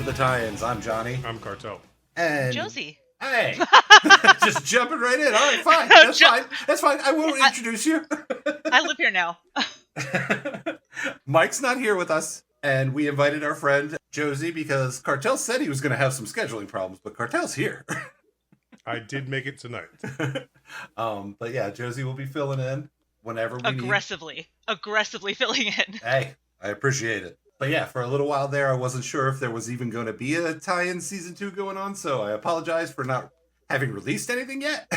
for the tie-ins. I'm Johnny. I'm Cartel. And Josie. Hey, just jumping right in. All right, fine. That's fine. That's fine. I won't introduce you. I live here now. Mike's not here with us, and we invited our friend Josie because Cartel said he was going to have some scheduling problems, but Cartel's here. I did make it tonight. But yeah, Josie will be filling in whenever we aggressively filling in. Hey, I appreciate it. But yeah, for a little while there, I wasn't sure if there was even going to be a tie-in season 2 going on, so I apologize for not having released anything yet.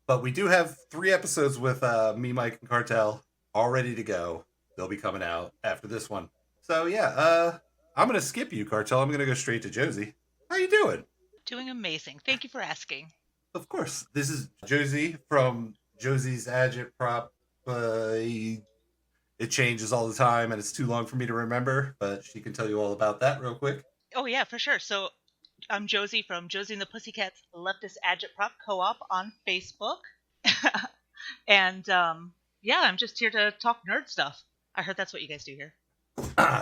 But we do have 3 episodes with me, Mike, and Cartel all ready to go. They'll be coming out after this one. So yeah, I'm going to skip you, Cartel. I'm going to go straight to Josie. How you doing? Doing amazing. Thank you for asking. Of course. This is Josie from Josie's Agitprop. It changes all the time, and it's too long for me to remember, but she can tell you all about that real quick. Oh, yeah, for sure. So I'm Josie from Josie and the Pussycats Leftist Agitprop Co-op on Facebook. And, yeah, I'm just here to talk nerd stuff. I heard that's what you guys do here.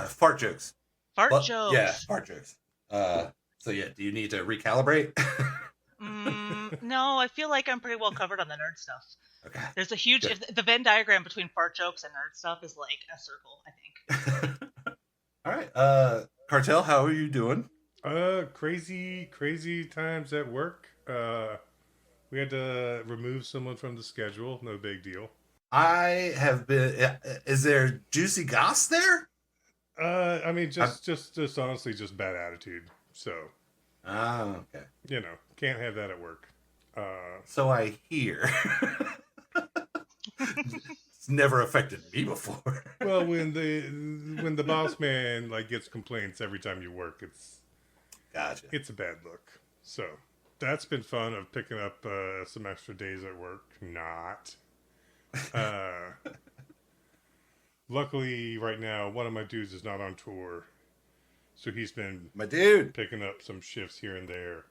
Fart jokes. Fart jokes. Yeah, fart jokes. So yeah, do you need to recalibrate? No, I feel like I'm pretty well covered on the nerd stuff. Okay. There's a huge... the Venn diagram between fart jokes and nerd stuff is like a circle, I think. All right. Cartel, how are you doing? Crazy times at work. We had to remove someone from the schedule. No big deal. I have been... Is there juicy goss there? I mean, just honestly, just bad attitude. So... okay. You know, can't have that at work. So I hear. It's never affected me before. Well, when the boss man gets complaints every time you work, Gotcha. It's a bad look. So that's been fun of picking up some extra days at work. Not. Luckily, right now, one of my dudes is not on tour, so he's been my dude picking up some shifts here and there,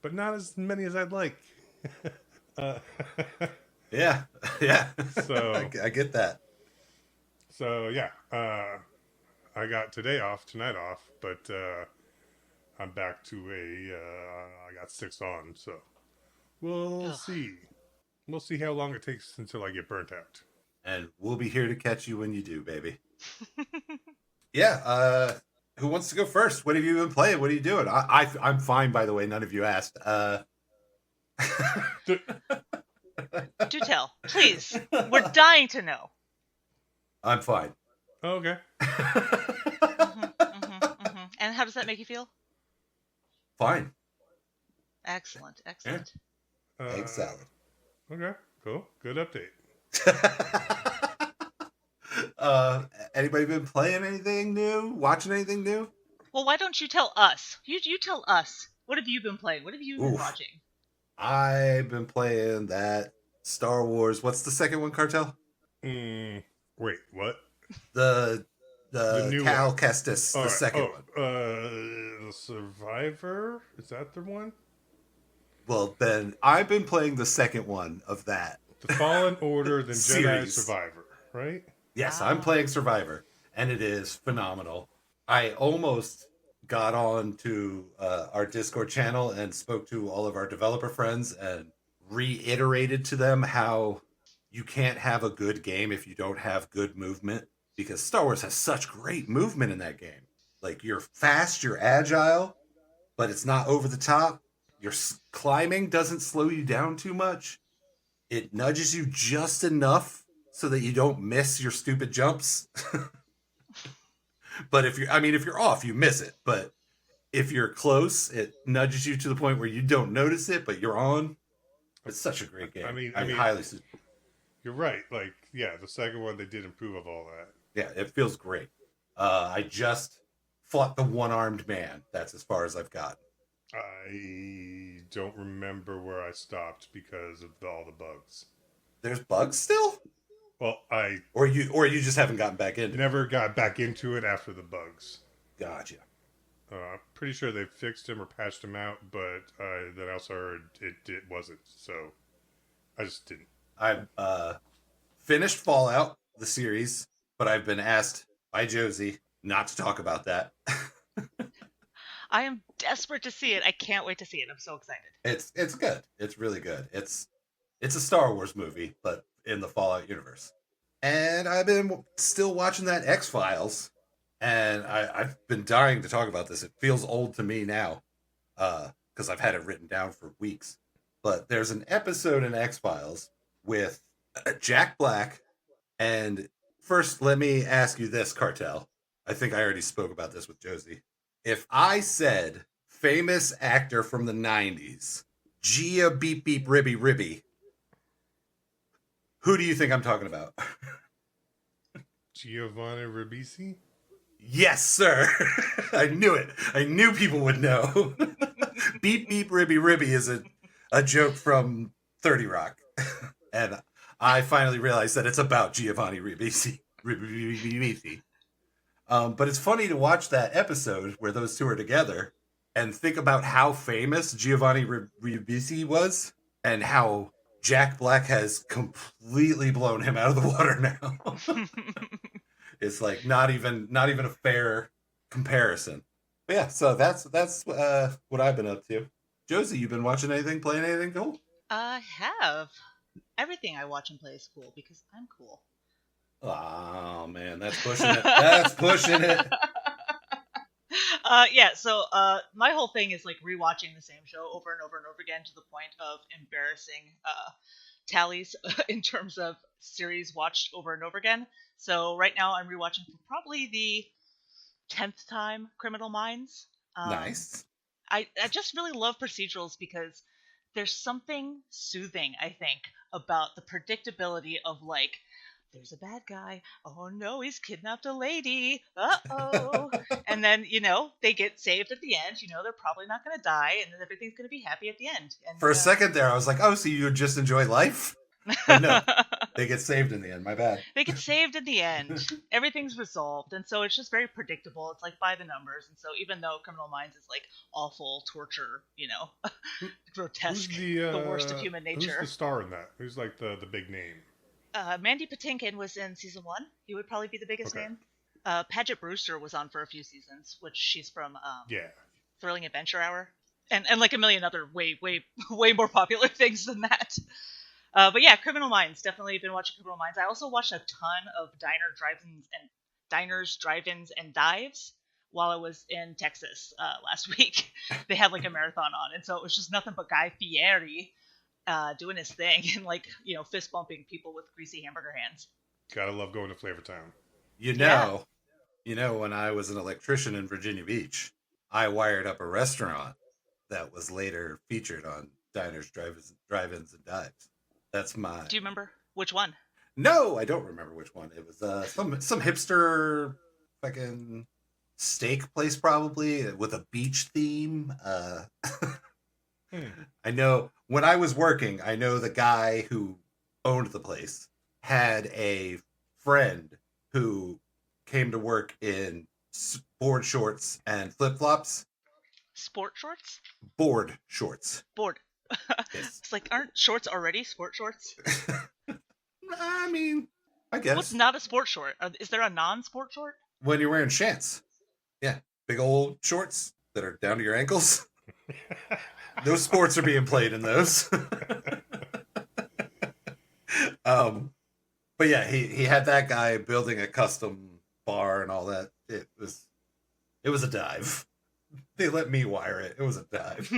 but not as many as I'd like. Yeah. So I get that. So yeah, I got tonight off, but I'm back to I got 6 on, so we'll see. We'll see how long it takes until I get burnt out. And we'll be here to catch you when you do, baby. Yeah. Who wants to go first? What have you been playing? What are you doing? I'm fine, by the way. None of you asked. Do tell, please. We're dying to know. I'm fine. Oh, okay. And how does that make you feel? Fine. Excellent. Egg salad. Okay, cool. Good update. Anybody been playing anything new? Watching anything new? Well, why don't you tell us? You tell us. What have you been playing? What have you been watching? I've been playing that Star Wars. What's the second one, Cartel? Wait, what? The new Cal one. Kestis, the second one. The Survivor? Is that the one? Well, then I've been playing the second one of that. The Fallen Order, then Jedi Series. Survivor, right? Yes, I'm playing Survivor, and it is phenomenal. I almost got on to our Discord channel and spoke to all of our developer friends and reiterated to them how you can't have a good game if you don't have good movement, because Star Wars has such great movement in that game. Like, you're fast, you're agile, but it's not over the top. Your climbing doesn't slow you down too much. It nudges you just enough so that you don't miss your stupid jumps. But if you're off, you miss it. But if you're close, it nudges you to the point where you don't notice it, but you're on. It's such a great game. I mean, highly. You're right. The second one, they did improve of all that. Yeah, it feels great. I just fought the one-armed man. That's as far as I've gotten. I don't remember where I stopped because of all the bugs. There's bugs still? Well, or you just haven't gotten back into it. Never got back into it after the bugs. Gotcha. I'm pretty sure they fixed him or patched him out, but then I also heard it wasn't. So I just didn't. I've finished Fallout, the series, but I've been asked by Josie not to talk about that. I am desperate to see it. I can't wait to see it. I'm so excited. It's good. It's really good. It's a Star Wars movie, but in the Fallout universe. And I've been still watching that X-Files, and I've been dying to talk about this. It feels old to me now, because I've had it written down for weeks. But there's an episode in X-Files with Jack Black, and first, let me ask you this, Cartel. I think I already spoke about this with Josie. If I said famous actor from the 90s, Gia Beep Beep Ribby Ribby, who do you think I'm talking about? Giovanni Ribisi? Yes, sir. I knew it. I knew people would know. Beep Beep Ribby Ribby is a joke from 30 Rock. And I finally realized that it's about Giovanni Ribisi. But it's funny to watch that episode where those two are together and think about how famous Giovanni Ribisi was and how Jack Black has completely blown him out of the water now. It's like not even a fair comparison. But yeah, so that's what I've been up to. Josie, you been watching anything, playing anything cool? I have. Everything I watch and play is cool because I'm cool. Oh man, that's pushing it. That's pushing it. So my whole thing is like rewatching the same show over and over and over again to the point of embarrassing tallies in terms of series watched over and over again. So right now I'm rewatching for probably the 10th time Criminal Minds. Nice. I just really love procedurals because there's something soothing, I think, about the predictability of like, there's a bad guy. Oh no, he's kidnapped a lady. Uh-oh. And then, they get saved at the end. They're probably not going to die, and then everything's going to be happy at the end. And, for a second there, I was like, oh, so you just enjoy life? But no, they get saved in the end. My bad. They get saved in the end. Everything's resolved. And so it's just very predictable. It's like by the numbers. And so even though Criminal Minds is like awful torture, grotesque, the worst of human nature. Who's the star in that? Who's like the big name? Mandy Patinkin was in season 1. He would probably be the biggest name. Paget Brewster was on for a few seasons, which she's from Thrilling Adventure Hour. And like a million other way more popular things than that. But yeah, Criminal Minds. Definitely been watching Criminal Minds. I also watched a ton of diners, drive-ins, and dives while I was in Texas last week. They had like a marathon on, and so it was just nothing but Guy Fieri doing his thing and like fist bumping people with greasy hamburger hands. Gotta love going to Flavor Town. When I was an electrician in Virginia Beach, I wired up a restaurant that was later featured on diners, drive-ins, and dives. That's my. Do you remember which one? No, I don't remember which one. It was some hipster fucking steak place probably with a beach theme. I know when I was working, I know the guy who owned the place had a friend who came to work in board shorts and flip-flops. Sport shorts? Board shorts. Board. Yes. It's like, aren't shorts already sport shorts? I mean, I guess. What's not a sport short? Is there a non-sport short? When you're wearing shants. Yeah. Big old shorts that are down to your ankles. No sports are being played in those. But yeah, he had that guy building a custom bar and all that. It was a dive. They let me wire it. It was a dive.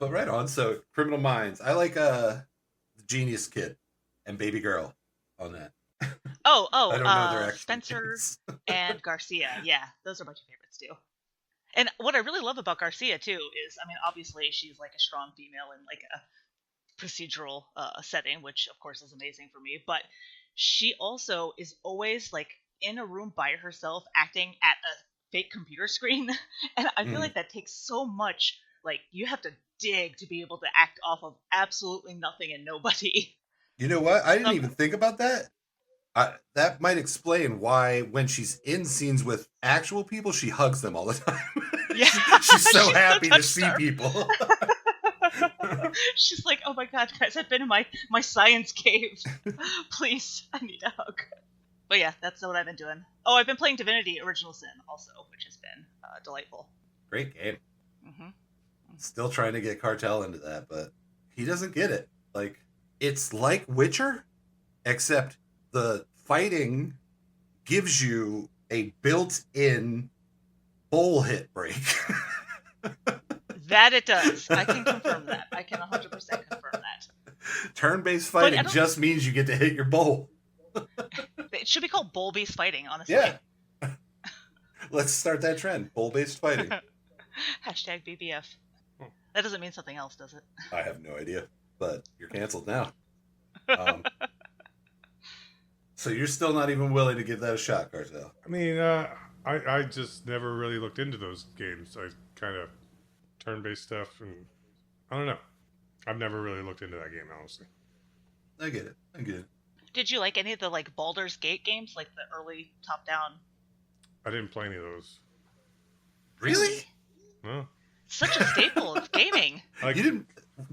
But right on. So Criminal Minds. I like the Genius Kid and Baby Girl on that. I don't know their actual Spencer names. and Garcia. Yeah, those are my two favorites too. And what I really love about Garcia too is, I mean, obviously she's like a strong female in like a procedural setting, which of course is amazing for me. But she also is always like in a room by herself, acting at a fake computer screen, and I feel like that takes so much. Like you have to dig to be able to act off of absolutely nothing and nobody. You know what? I didn't even think about that. That might explain why when she's in scenes with actual people, she hugs them all the time. Yeah, she's so happy to see people. She's like, oh my god, guys, I've been in my science cave. Please, I need a hug. But yeah, that's what I've been doing. Oh, I've been playing Divinity Original Sin also, which has been delightful. Great game. Mm-hmm. Still trying to get Cartel into that, but he doesn't get it. Like, it's like Witcher, except the fighting gives you a built-in bowl hit break. That it does. I can confirm that. I can 100% confirm that. Turn-based fighting just means you get to hit your bowl. It should be called bowl-based fighting, honestly. Yeah. Let's start that trend. Bowl-based fighting. Hashtag BBF. That doesn't mean something else, does it? I have no idea, but you're canceled now. So you're still not even willing to give that a shot, Cartel? I mean, I just never really looked into those games. I kind of turn-based stuff, and I don't know. I've never really looked into that game, honestly. I get it. Did you like any of the like Baldur's Gate games, like the early top-down? I didn't play any of those. Really? No. Such a staple of gaming. Like, You didn't?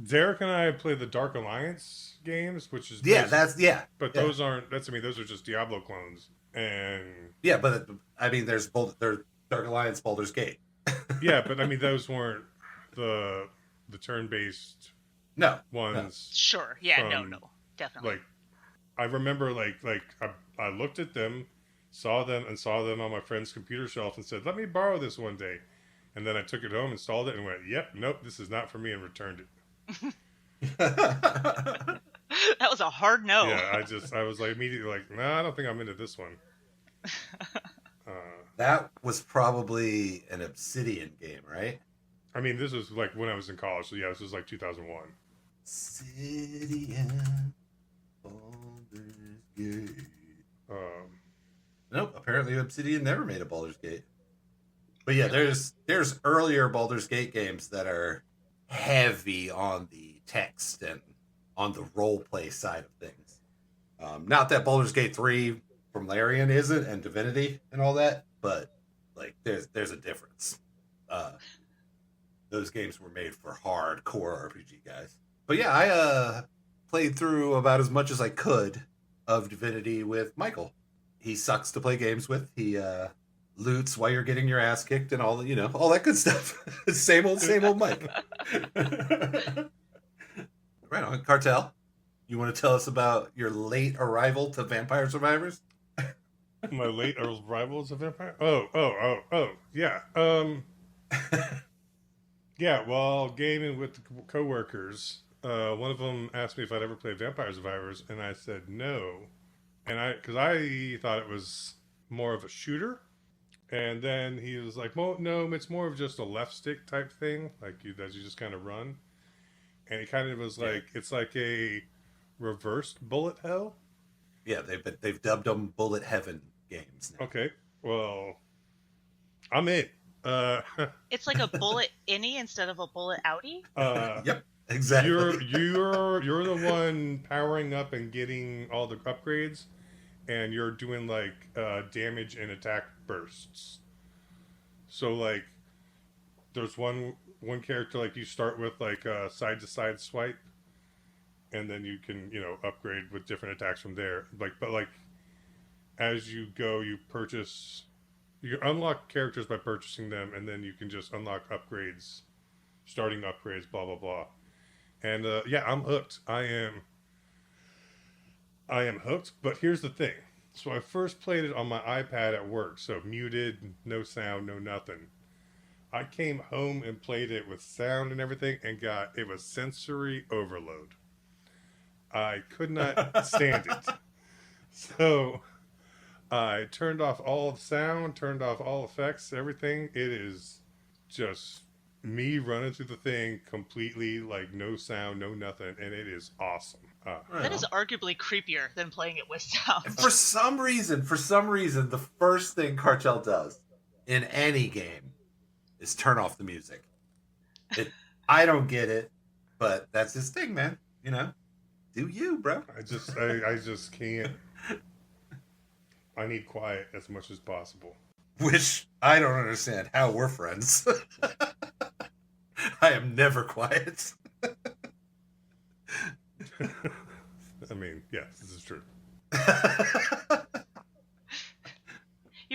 Derek and I played the Dark Alliance games, which is Yeah, but yeah. those aren't. Those are just Diablo clones, and Yeah, but I mean, there's Dark Alliance, Baldur's Gate. yeah, but I mean, those weren't the turn-based No. ones. Sure. Yeah. from, No. Definitely. Like, I remember, like I looked at them, saw them on my friend's computer shelf, and said, "Let me borrow this one day." And then I took it home, installed it, and went, "Yep, nope, this is not for me," and returned it. That was a hard no. Yeah, I was like immediately like, "No, I don't think I'm into this one." That was probably an Obsidian game, right? I mean, this was like when I was in college, so yeah, this was like 2001. Obsidian, Baldur's Gate. Nope, apparently Obsidian never made a Baldur's Gate. But yeah, there's earlier Baldur's Gate games that are heavy on the text and on the role play side of things. Not that Baldur's Gate 3 from Larian isn't, and Divinity and all that, but like there's a difference. Those games were made for hardcore RPG guys. But yeah, I played through about as much as I could of Divinity with Michael. He sucks to play games with. He loots while you're getting your ass kicked and all that good stuff. same old Mike. Right on. Cartel, you want to tell us about your late arrival to Vampire Survivors? My late arrival as a vampire? Oh, yeah. Yeah, while gaming with coworkers, one of them asked me if I'd ever played Vampire Survivors, and I said no. And because I thought it was more of a shooter. And then he was like, well, no, it's more of just a left stick type thing, like that you just kind of run. And he kind of was like, it's like a reversed bullet hell. Yeah, they've dubbed them Bullet Heaven games now. Okay, well, I'm in. It's like a bullet innie instead of a bullet outie. Yep, exactly. You're the one powering up and getting all the upgrades, and you're doing like damage and attack bursts. So like, there's one character, like you start with like a side to side swipe, and then you can upgrade with different attacks from there. But as you go, you unlock characters by purchasing them, and then you can just unlock upgrades, starting upgrades, blah blah blah. And yeah, I'm hooked. I am hooked. But here's the thing. So I first played it on my iPad at work, so muted, no sound, no nothing. I came home and played it with sound and everything, and it was sensory overload. I could not stand it. So I turned off all the sound, turned off all effects, everything. It is just me running through the thing completely, like no sound, no nothing, and it is awesome. That is arguably creepier than playing it with sound. For some reason, the first thing Cartel does in any game is turn off the music. I don't get it, but that's his thing, man. Do you, bro? I just can't. I need quiet as much as possible. Which I don't understand how we're friends. I am never quiet. I mean, yes, this is true.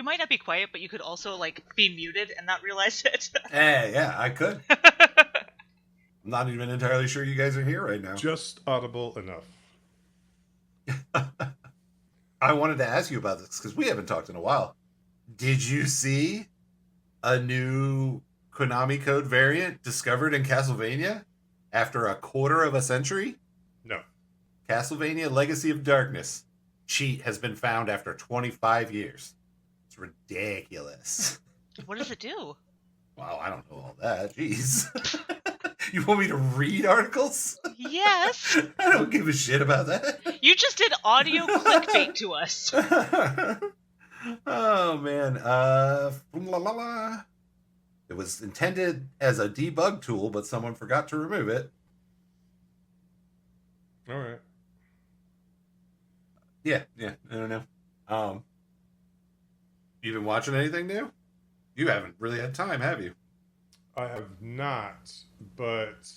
might not be quiet, but you could also like be muted and not realize it. Hey, yeah, I could. I'm not even entirely sure you guys are here right now. Just audible enough. I wanted to ask you about this because we haven't talked in a while. Did you see a new Konami code variant discovered in Castlevania after a quarter of a century? No. Castlevania Legacy of Darkness. Cheat has been found after 25 years. It's ridiculous. What does it do? Wow, I don't know all that. Jeez. You want me to read articles? Yes. I don't give a shit about that. You just did audio clickbait to us. Oh, man. La, la, la. It was intended as a debug tool, but someone forgot to remove it. All right. Yeah, I don't know. You been watching anything new? You haven't really had time, have you? I have not, but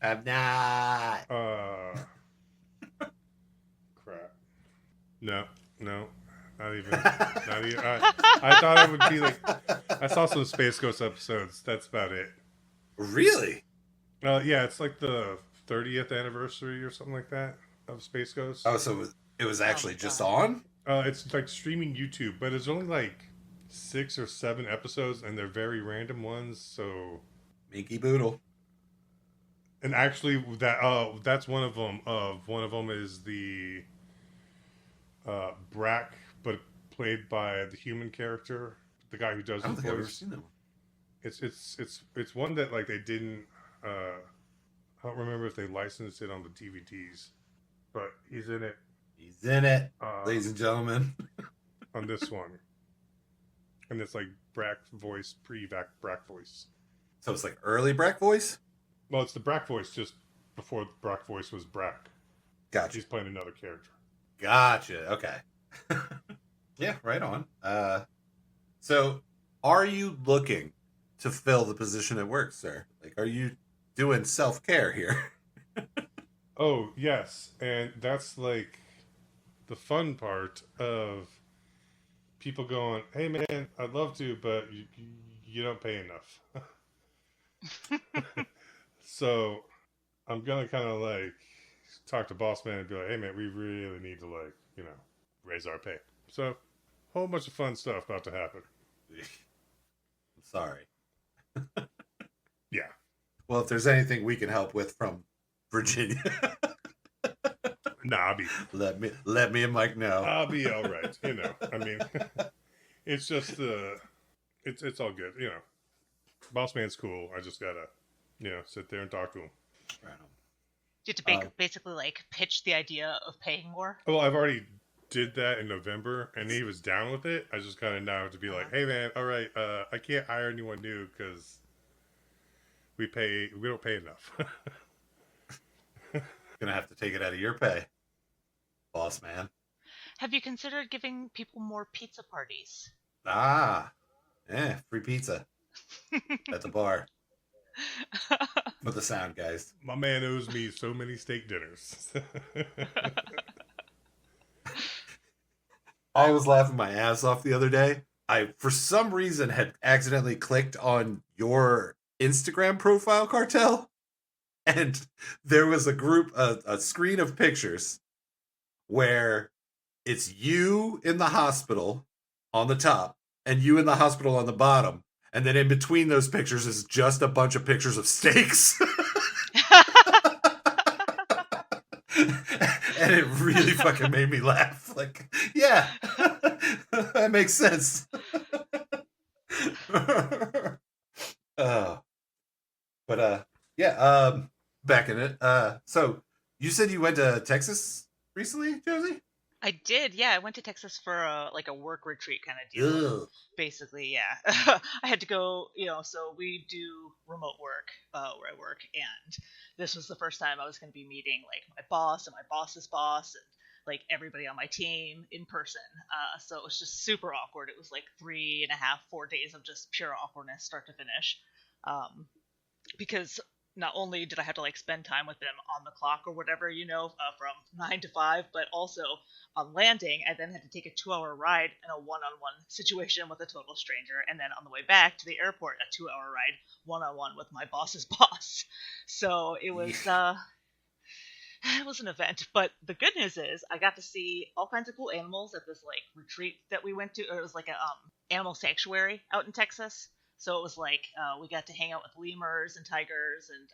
I've not. crap. No, not even. I thought it would be like. I saw some Space Ghost episodes. That's about it. Really? Yeah, it's like the 30th anniversary or something like that of Space Ghost. Oh, so it was actually my just God. on? It's like streaming YouTube, but it's only like 6 or 7 episodes, and they're very random ones. So, Minky Boodle. and actually, that's one of them. One of them is the Brack, but played by the human character, the guy who does I don't his think I've ever voice. seen that one. It's one that like they didn't. I don't remember if they licensed it on the DVDs, but he's in it. He's in it, ladies and gentlemen. On this one, and it's like Brack voice, Brack voice. So it's like early Brack voice? Well, it's the Brack voice just before Brack voice was Brack. Gotcha. He's playing another character. Gotcha. Okay. Yeah, right on. So are you looking to fill the position at work, sir? Like, are you doing self-care here? Oh yes, and that's like the fun part of people going, "Hey man, I'd love to, but you don't pay enough." So I'm gonna kind of like talk to boss man and be like, "Hey man, we really need to like raise our pay." So whole bunch of fun stuff about to happen. I'm sorry. Yeah. Well, if there's anything we can help with from Virginia, Nah, let me and Mike know. I'll be all right. I mean, it's just it's all good. Boss man's cool. I just gotta sit there and talk to him. Right on. You have to basically like pitch the idea of paying more. Well, I've already did that in November, and he was down with it. I just kind of now have to be like, "Hey man, all right, I can't hire anyone new because we don't pay enough." Gonna have to take it out of your pay, boss man. Have you considered giving people more pizza parties? Free pizza at the bar for the sound guys. My man owes me so many steak dinners. I was laughing my ass off the other day. I, for some reason, had accidentally clicked on your Instagram profile, Cartel, and there was a screen of pictures where it's you in the hospital on the top and you in the hospital on the bottom, and then in between those pictures is just a bunch of pictures of steaks. And it really fucking made me laugh. Like, yeah, that makes sense. Back in it. So you said you went to Texas recently, Josie? I did, yeah. I went to Texas for a work retreat kind of deal. Ugh. Basically, yeah. I had to go, so we do remote work where I work, and this was the first time I was going to be meeting like my boss and my boss's boss and like everybody on my team in person. So it was just super awkward. It was like 3.5, 4 days of just pure awkwardness, start to finish. Because not only did I have to like spend time with them on the clock or whatever, from 9 to 5, but also on landing, I then had to take a 2-hour ride in a one-on-one situation with a total stranger, and then on the way back to the airport, a 2-hour ride one-on-one with my boss's boss. So it was it was an event. But the good news is I got to see all kinds of cool animals at this like retreat that we went to. Or it was like a animal sanctuary out in Texas. So it was like we got to hang out with lemurs and tigers and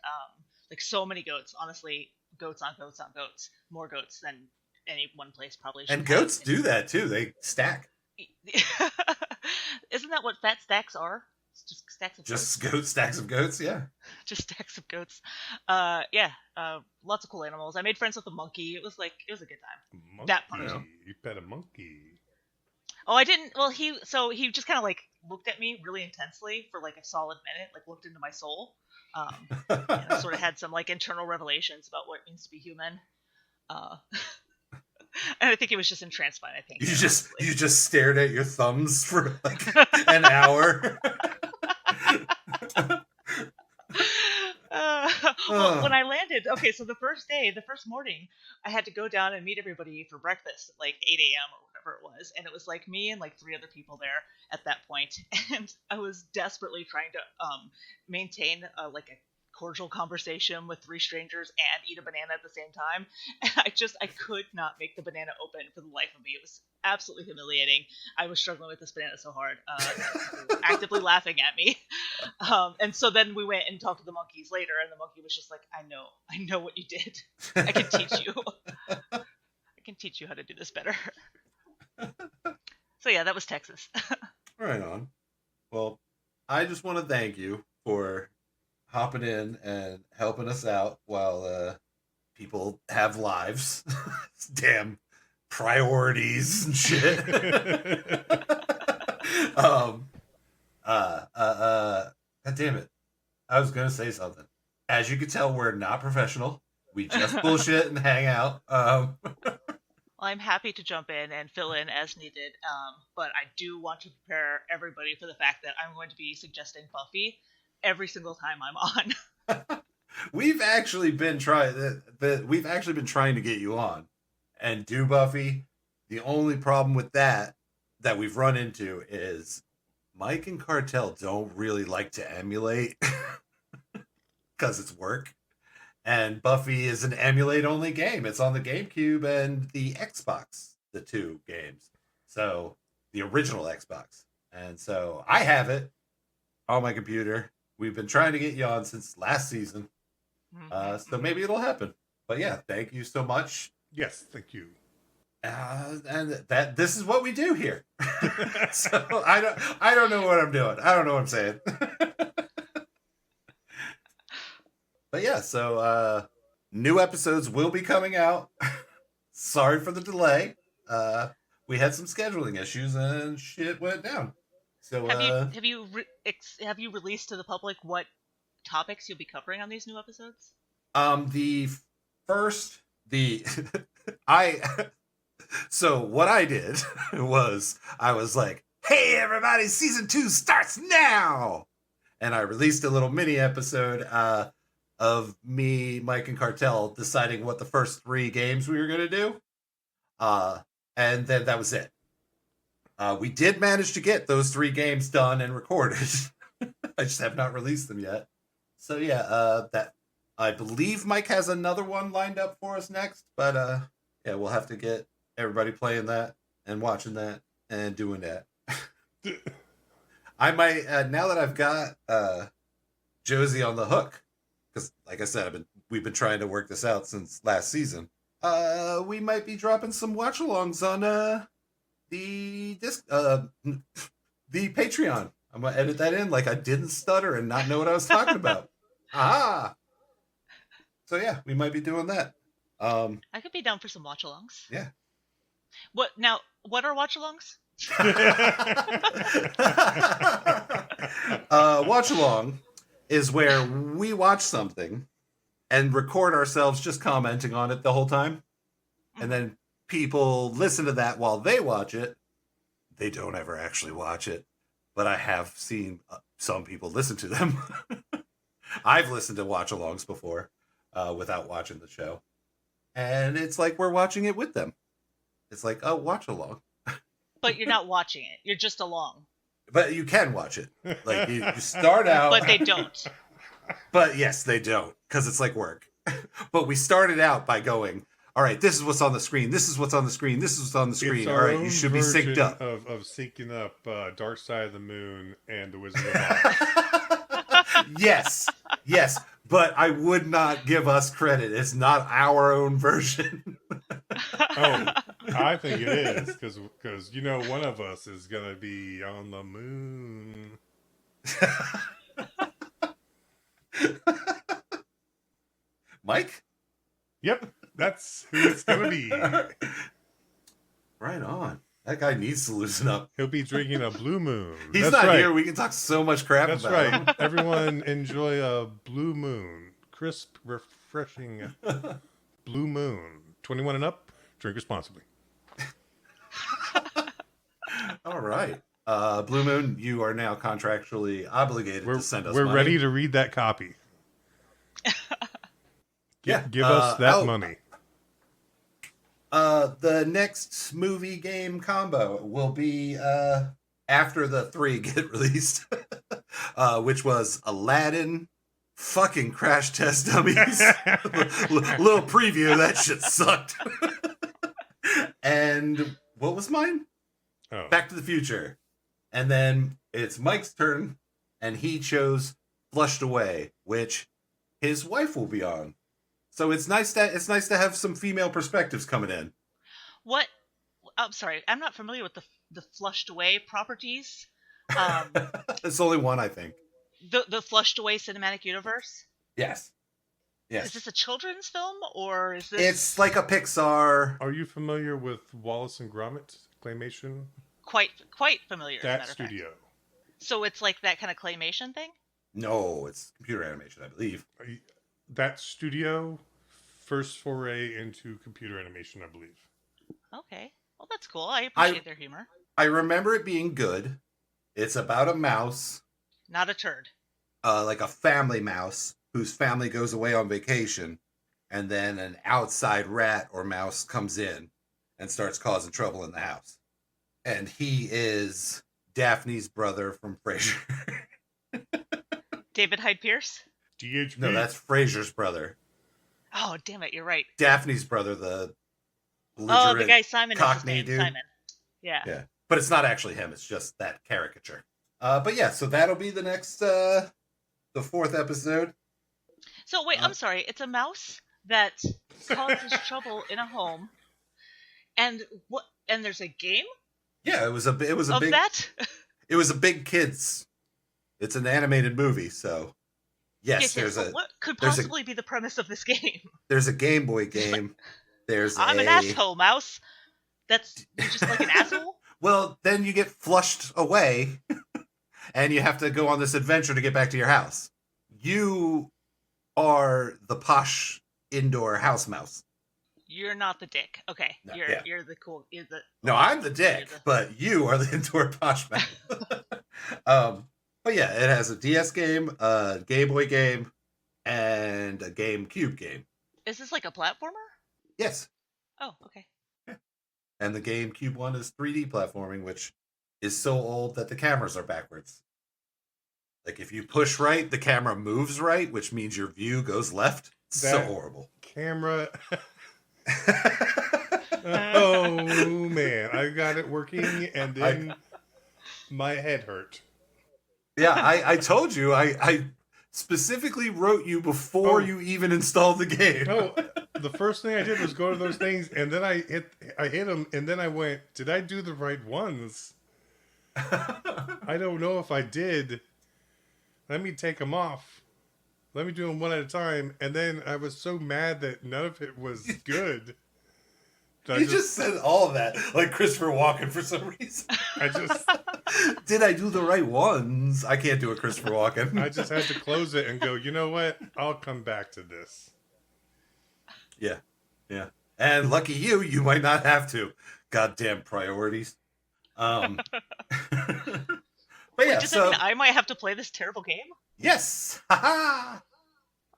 like so many goats. Honestly, goats on goats on goats. More goats than any one place probably should And have. goats do that too. They stack. Isn't that what fat stacks are? It's just stacks of Just goats. stacks of goats, yeah. Just stacks of goats. Lots of cool animals. I made friends with a monkey. It was a good time. Monkey. That part. You pet a monkey. Oh, I didn't. Well, he just kind of like looked at me really intensely for like a solid minute, like looked into my soul. And I sort of had some like internal revelations about what it means to be human. And I think he was just entranced by it. I think You just stared at your thumbs for like an hour. When I landed, okay, so the first morning, I had to go down and meet everybody for breakfast at like 8 a.m. or whatever it was, and it was like me and like 3 other people there at that point, and I was desperately trying to maintain like a cordial conversation with 3 strangers and eat a banana at the same time, and I could not make the banana open for the life of me. It was absolutely humiliating. I was struggling with this banana so hard, actively laughing at me. And so then we went and talked to the monkeys later, and the monkey was just like, I know what you did. I can teach you. I can teach you how to do this better. So yeah, that was Texas. Right on. Well, I just want to thank you for hopping in and helping us out while people have lives. Damn priorities and shit. God damn it. I was gonna say something. As you can tell, we're not professional. We just bullshit and hang out. Well, I'm happy to jump in and fill in as needed, but I do want to prepare everybody for the fact that I'm going to be suggesting Buffy every single time I'm on. We've actually been trying to get you on and do Buffy. The only problem with that we've run into is Mike and Cartel don't really like to emulate because it's work. And Buffy is an emulate-only game. It's on the GameCube and the Xbox, the 2 games. So, the original Xbox. And so, I have it on my computer. We've been trying to get you on since last season. So maybe it'll happen. But yeah, thank you so much. Yes, thank you. And this is what we do here. So I don't know what I'm doing. I don't know what I'm saying. But yeah, so new episodes will be coming out. Sorry for the delay. We had some scheduling issues and shit went down. So have you released to the public what topics you'll be covering on these new episodes? So what I did was I was like, "Hey everybody, season 2 starts now," and I released a little mini episode of me, Mike, and Cartel deciding what the first 3 games we were gonna do, and then that was it. We did manage to get those 3 games done and recorded. I just have not released them yet. So yeah, that I believe Mike has another one lined up for us next, but yeah, we'll have to get everybody playing that and watching that and doing that. I might now that I've got Josie on the hook, because like I said, we've been trying to work this out since last season. We might be dropping some watch-alongs on the Patreon. I'm gonna edit that in like I didn't stutter and not know what I was talking about. Ah. So yeah, we might be doing that. I could be down for some watch-alongs. Yeah. What are watch-alongs? Watch-along is where we watch something and record ourselves just commenting on it the whole time. And then people listen to that while they watch it. They don't ever actually watch it, but I have seen some people listen to them. I've listened to watch-alongs before without watching the show. And it's like we're watching it with them. It's like, oh, watch-along. But you're not watching it. You're just along. But you can watch it. Like, you start out... But they don't. But yes, they don't, because it's like work. But we started out by going, all right, this is what's on the screen. This is what's on the screen. This is what's on the screen. It's All our right, own you should be synced version up. of syncing up Dark Side of the Moon and The Wizard of Oz. Yes, yes. But I would not give us credit. It's not our own version. Oh, I think it is, because you know one of us is going to be on the moon. Mike? Yep, that's who it's going to be. Right on. That guy needs to loosen up. He'll be drinking a Blue Moon. He's That's not right. here. We can talk so much crap That's about him. right. Everyone enjoy a Blue Moon. Crisp, refreshing Blue Moon. 21 and up, drink responsibly. All right. Blue Moon, you are now contractually obligated to send us We're money. ready to read that copy. Yeah. Give us that money. The next movie game combo will be after the 3 get released, which was Aladdin, fucking Crash Test Dummies. Little preview, that shit sucked. And what was mine? Oh. Back to the Future. And then it's Mike's turn, and he chose Flushed Away, which his wife will be on. So it's nice to have some female perspectives coming in. What? I'm sorry, I'm not familiar with the flushed away properties. It's only one, I think. The flushed away cinematic universe. Yes. Yes. Is this a children's film or is this? It's like a Pixar. Are you familiar with Wallace and Gromit claymation? Quite familiar. That studio. So it's like that kind of claymation thing. No, it's computer animation, I believe. That studio, first foray into computer animation, I believe. Okay, well that's cool. I appreciate their humor. I remember it being good. It's about a mouse, Not a turd. like a family mouse whose family goes away on vacation, and then an outside rat or mouse comes in and starts causing trouble in the house. And he is Daphne's brother from Frasier. David Hyde Pierce. DHP. No, that's Frasier's brother. Oh damn it, you're right. Daphne's brother, the Oh, the guy Simon. Cockney is his name, dude. Simon. Yeah. Yeah, but it's not actually him. It's just that caricature. But yeah, so that'll be the next, the 4th episode. So wait, I'm sorry. It's a mouse that causes trouble in a home, and what? And there's a game Yeah, it was a of big that. it was a big kids. It's an animated movie, so yes, So what could there's possibly be the premise of this game? there's a Game Boy game. There's I'm an asshole mouse. That's you're just like an asshole. Well, then you get flushed away, and you have to go on this adventure to get back to your house. You are the posh indoor house mouse. You're not the dick. Okay, No, you're yeah. you're the cool. You're the No, I'm the dick, but you are the indoor posh mouse. But yeah, it has a DS game, a Game Boy game, and a GameCube game. Is this like a platformer? Yes. Oh, okay. And the GameCube one is 3D platforming, which is so old that the cameras are backwards. Like if you push right, the camera moves right, which means your view goes left. It's so horrible. Camera. Oh man, I got it working, and then my head hurt. Yeah, I told you. I specifically wrote you before you even installed the game. No, the first thing I did was go to those things, and then I hit them, and then I went, did I do the right ones? I don't know if I did. Let me take them off. Let me do them one at a time. And then I was so mad that none of it was good. You just said all of that, like Christopher Walken for some reason. I just Did I do the right ones? I can't do a Christopher Walken. I just had to close it and go, you know what? I'll come back to this. Yeah. Yeah. And lucky you, you might not have to. Goddamn priorities. But yeah, Does that mean I might have to play this terrible game? Yes! Ha-ha!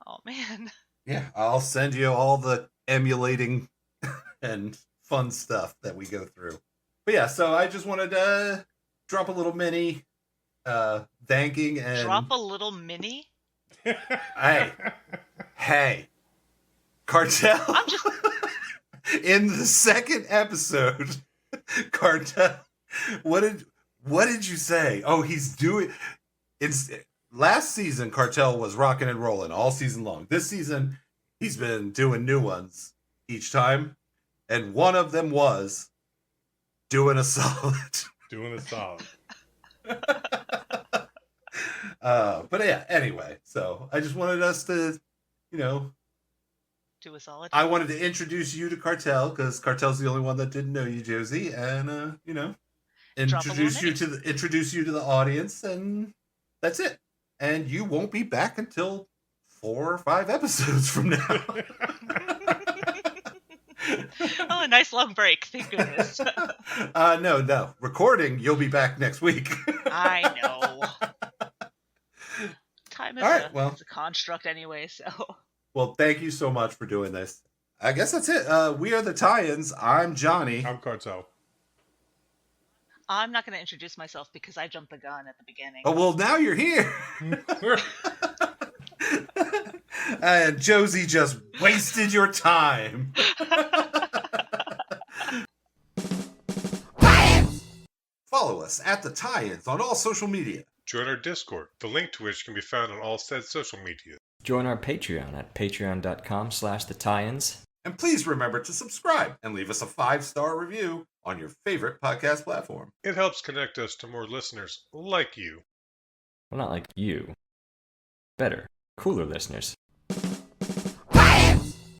Oh man. Yeah, I'll send you all the emulating and fun stuff that we go through. But yeah, so I just wanted to drop a little mini thanking and Drop a little mini. hey, Cartel. I'm just In the second episode, Cartel. What did you say? Oh, he's doing. It's last season. Cartel was rocking and rolling all season long. This season, he's been doing new ones each time, and one of them was doing a solid. Doing a solid. But yeah. Anyway, so I just wanted us to, do a solid. I wanted to introduce you to Cartel because Cartel's the only one that didn't know you, Josie, and introduce you to the audience, and that's it. And you won't be back until 4 or 5 episodes from now. Oh, a nice long break. Thank goodness. No. Recording, you'll be back next week. I know. Time is it's a construct anyway, so. Well, thank you so much for doing this. I guess that's it. We are the Tie-ins. I'm Johnny. I'm Cartel. I'm not going to introduce myself because I jumped the gun at the beginning. Oh, well, now you're here. And Josie just wasted your time. Follow us at the Tie-ins on all social media. Join our Discord, the link to which can be found on all said social media. Join our Patreon at patreon.com/TheTie-ins. And please remember to subscribe and leave us a 5-star review on your favorite podcast platform. It helps connect us to more listeners like you. Well, not like you. Better, cooler listeners.